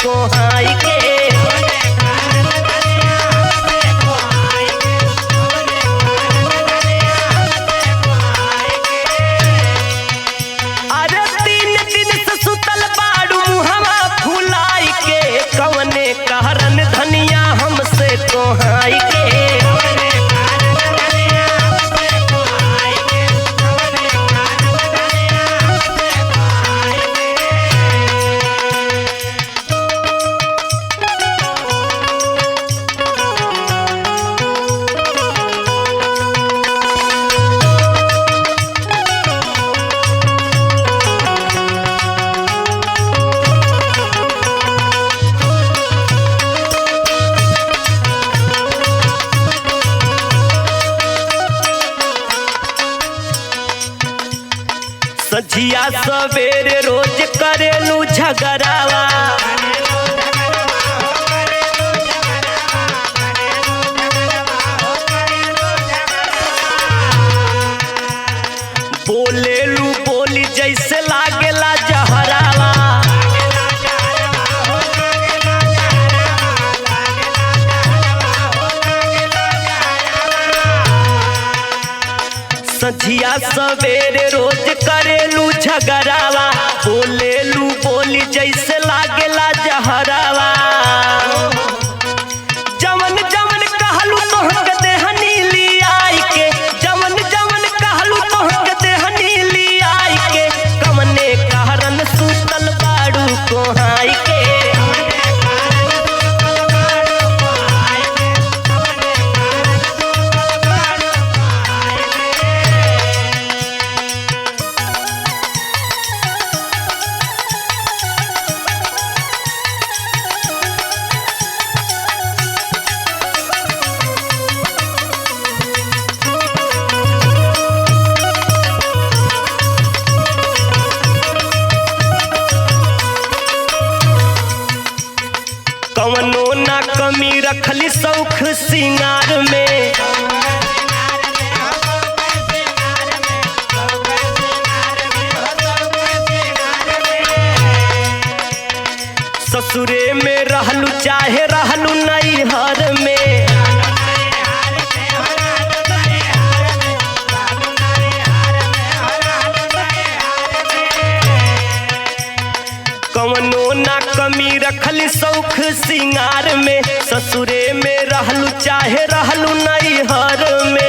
Kohai के। अरे 3 दिन से सुतल बाड़ू मुहवा फुलाई के, कवने कहरन धनिया हमसे कोहाई के। सझिया सवेरे रोज करेलू झगड़ावा, बोलेलू बोली जैसे लागेला जहरावा। सझिया सवेरे रोज करेलू झगड़ावा, बोलेलू बोली जैसे लागेला जहरावा। जवन जवन कहलू तोहके देहनी लियाई के, जवन जवन कहलू तोहके देहनी लियाई के, कवने कहरन सुतल बाड़ू कोहाई के। कवनो ना कमी रखली शौख सिंगार में, ससुरे में रहलू चाहे रहलू नैहर में। कवनो ना कमी रखली शौख सिंगार में, ससुरे में रहलू चाहे रहलू नैहर में।